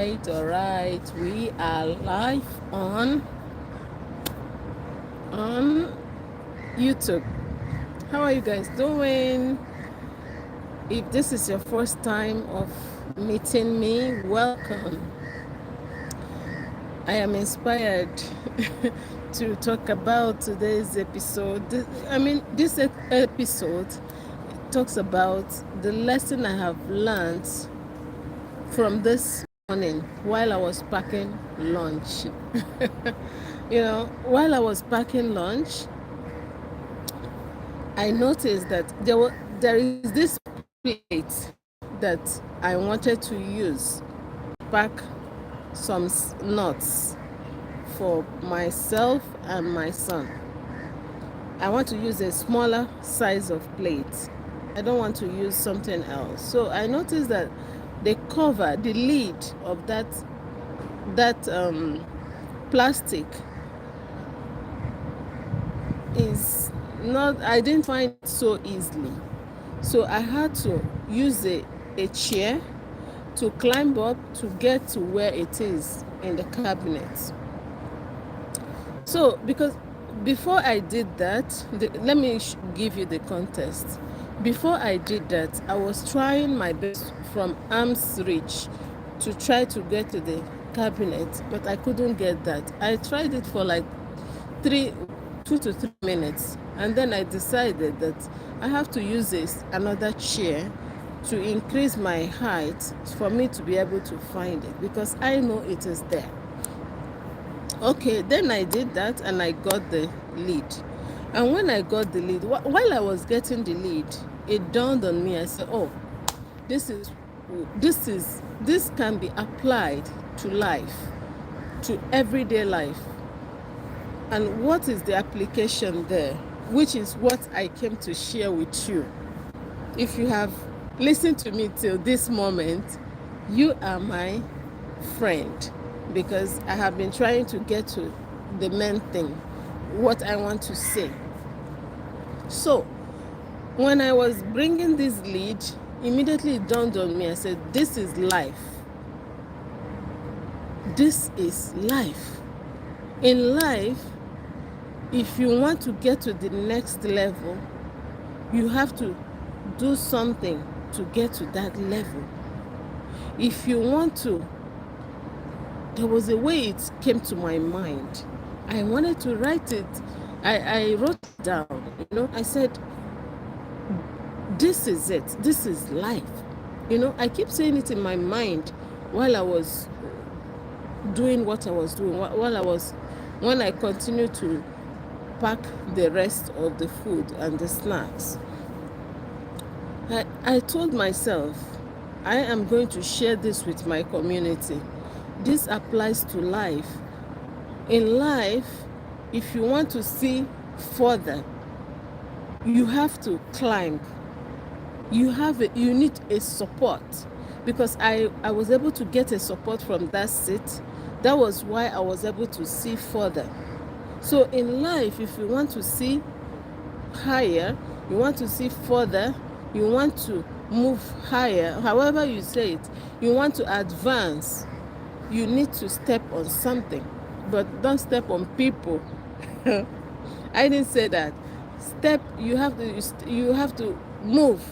All right, we are live on YouTube. How are you guys doing? If this is your first time of meeting me, welcome. I am inspired to talk about today's episode. This episode talks about the lesson I have learned from this morning while I was packing lunch. While I was packing lunch, I noticed that there is this plate that I wanted to use to pack some nuts for myself and my son. I want to use a smaller size of plate. I don't want to use something else. So I noticed that the cover, the lid of that plastic is not, I didn't find it so easily. So I had to use a chair to climb up to get to where it is in the cabinet. So because before I did that, let me give you the context. Before I did that, I was trying my best from arm's reach to try to get to the cabinet, but I couldn't get that. I tried it for like 2 to 3 minutes, and then I decided that I have to use another chair to increase my height for me to be able to find it, because I know it is there. Okay, then I did that and I got the lead. And when I got the lead, while I was getting the lead, it dawned on me. I said, "Oh, this can be applied to life, to everyday life." And what is the application there? Which is what I came to share with you. If you have listened to me till this moment, you are my friend, because I have been trying to get to the main thing, what I want to say. So when I was bringing this lead, immediately it dawned on me. I said, this is life. This is life. In life, if you want to get to the next level, you have to do something to get to that level. If you want to, there was a way it came to my mind. I wanted to write it. I wrote it down. I said, this is it. This is life. I keep saying it in my mind while I was doing what I was doing, when I continued to pack the rest of the food and the snacks. I told myself, I am going to share this with my community. This applies to life. In life, if you want to see further, you have to climb. You need a support, because I was able to get a support from that seat. That was why I was able to see further. So in life, if you want to see higher, you want to see further, you want to move higher, however you say it, you want to advance, you need to step on something, but don't step on people. I didn't say that. You have to move.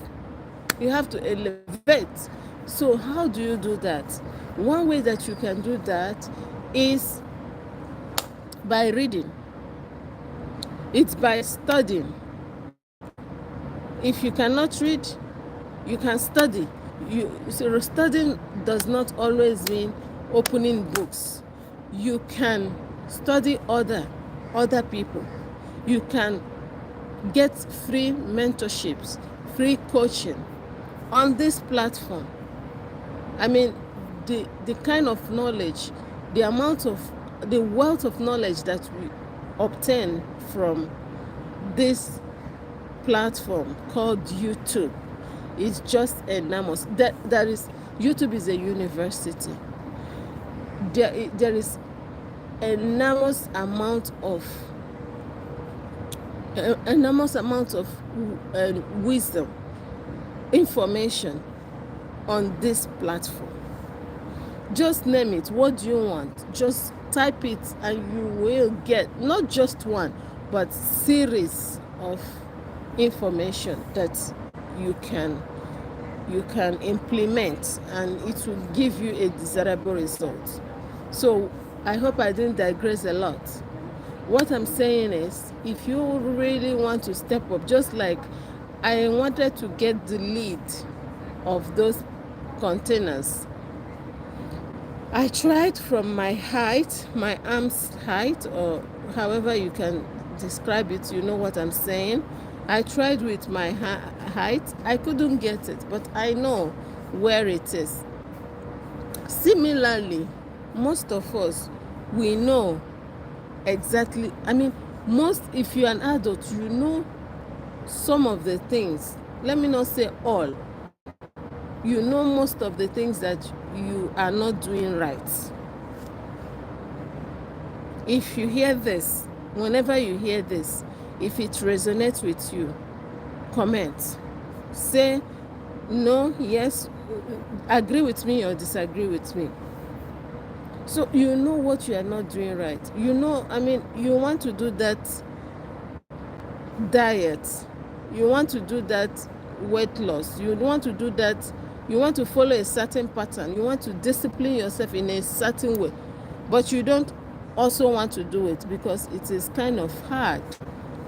You have to elevate. So how do you do that? One way that you can do that is by reading. It's by studying. If you cannot read, you can study. So studying does not always mean opening books. You can study other people. You can get free mentorships, free coaching on this platform. The kind of knowledge, the wealth of knowledge that we obtain from this platform called YouTube is just enormous. YouTube is a university. There is enormous amount of wisdom, information on this platform. Just name it. What do you want? Just type it and you will get not just one, but series of information that you can implement, and it will give you a desirable result. So I hope I didn't digress a lot. What I'm saying is, if you really want to step up, just like I wanted to get the lead of those containers, I tried from my height, my arm's height, or however you can describe it, you know what I'm saying. I tried with my height. I couldn't get it, but I know where it is. Similarly, most of us, we know exactly, if you're an adult, you know some of the things. Let me not say all. You know most of the things that you are not doing right. If you hear this, whenever you hear this, if it resonates with you, comment. Say no, yes, agree with me or disagree with me. So you know what you are not doing right. You know, you want to do that diet. You want to do that weight loss. You want to do that. You want to follow a certain pattern. You want to discipline yourself in a certain way. But you don't also want to do it because it is kind of hard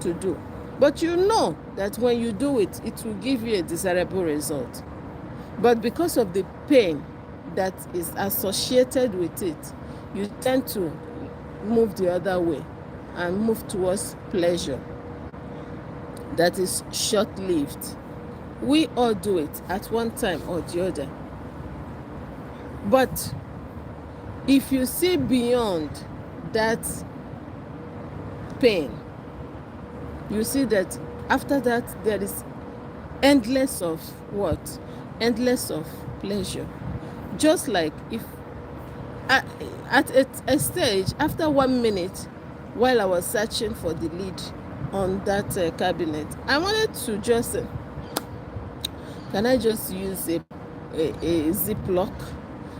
to do. But you know that when you do it, it will give you a desirable result. But because of the pain that is associated with it, you tend to move the other way and move towards pleasure that is short-lived. We all do it at one time or the other. But if you see beyond that pain, you see that after that there is endless of what? Endless of pleasure. Just like if at a stage, after 1 minute, while I was searching for the lid on that cabinet, I wanted to just can I just use a Ziploc?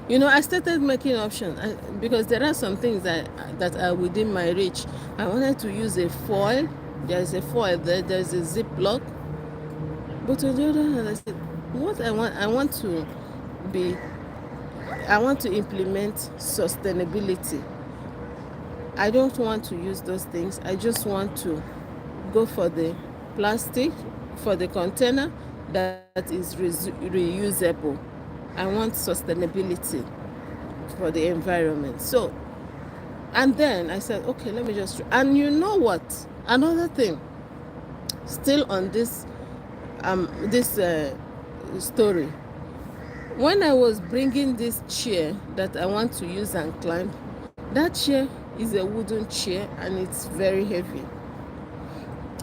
You know, I started making options because there are some things that are within my reach. I wanted to use a foil. There's a foil there. There's a Ziploc. But on the other hand, I said, what I want to implement sustainability. I don't want to use those things. I just want to go for the plastic, for the container that is reusable. I want sustainability for the environment. So, and then I said, okay, let me just try. And you know what? Another thing, still on this story. When I was bringing this chair that I want to use and climb, that chair is a wooden chair and it's very heavy.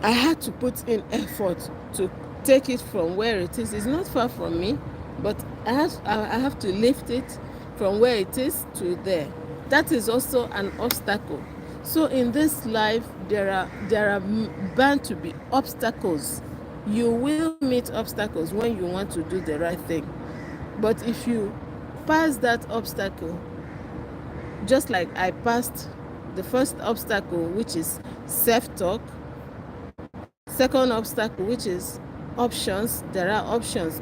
I had to put in effort to take it from where it is. It's not far from me, but I have to lift it from where it is to there. That is also an obstacle. So in this life, there are bound to be obstacles. You will meet obstacles when you want to do the right thing. But if you pass that obstacle, just like I passed the first obstacle, which is self-talk, second obstacle, which is options, there are options.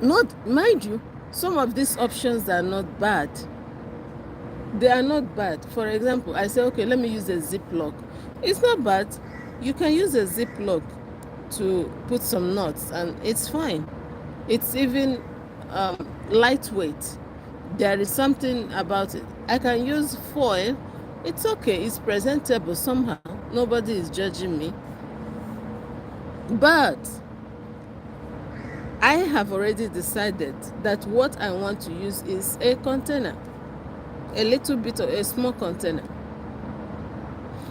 Not, mind you, some of these options are not bad. They are not bad. For example, I say, okay, let me use a Ziploc. It's not bad. You can use a Ziploc to put some nuts and it's fine. It's even lightweight. There is something about it. I can use foil. It's okay. It's presentable somehow. Nobody is judging me. But I have already decided that what I want to use is a container. A little bit of a small container.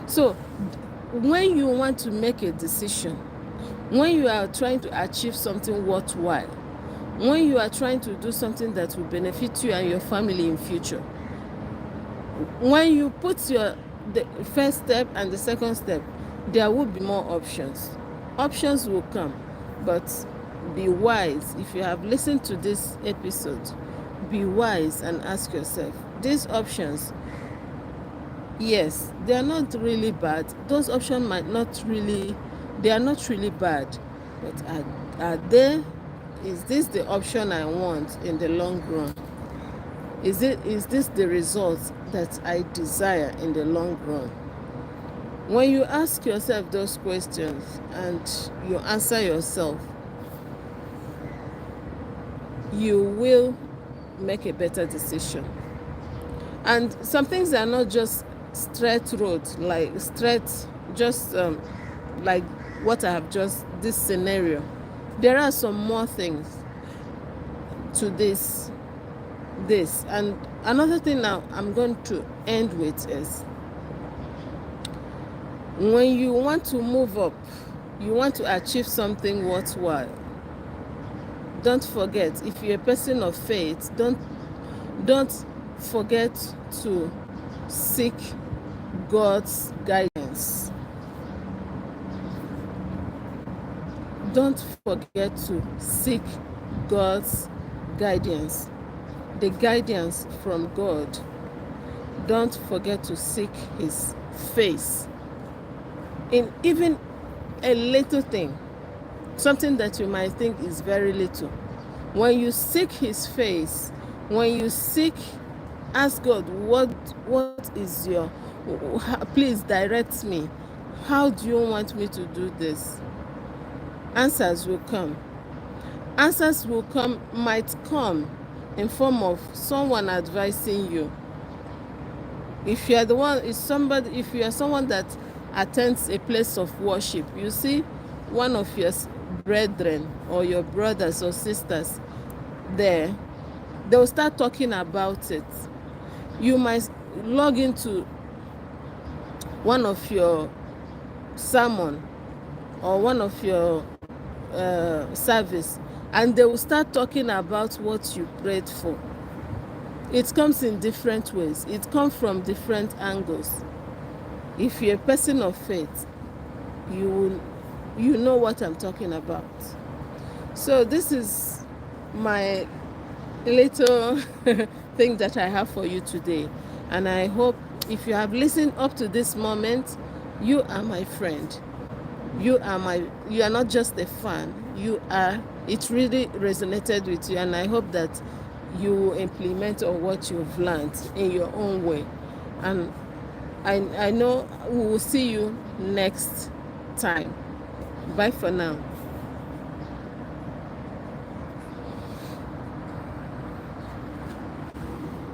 So when you want to make a decision, when you are trying to achieve something worthwhile, when you are trying to do something that will benefit you and your family in future, when you put the first step and the second step, there will be more options. Options will come, but be wise. If you have listened to this episode, be wise and ask yourself, these options, yes, they are not really bad. Those options might not really, they are not really bad, but is this the option I want in the long run? Is this the result that I desire in the long run? When you ask yourself those questions and you answer yourself, you will make a better decision. And some things are not just straight road, like straight, just like what I have just, this scenario. There are some more things to this. And another thing now I'm going to end with is, when you want to move up, you want to achieve something worthwhile, don't forget, if you're a person of faith, don't forget to seek God's guidance. Don't forget to seek God's guidance, the guidance from God. Don't forget to seek his face in even a little thing, something that you might think is very little. When you seek his face, when you seek, ask God, what is your, please direct me. How do you want me to do this? Answers will come. Answers will come, might come in form of someone advising you. If you are the one, if you are someone that attends a place of worship, you see one of your brethren or your brothers or sisters there, they'll start talking about it. You might log into one of your sermon or one of your service, and they will start talking about what you prayed for. It comes in different ways. It comes from different angles. If you're a person of faith, you know what I'm talking about. So this is my little thing that I have for you today. And I hope if you have listened up to this moment, you are my friend. You are not just a fan. It really resonated with you, and I hope that you will implement on what you've learned in your own way. And I know we will see you next time. Bye for now.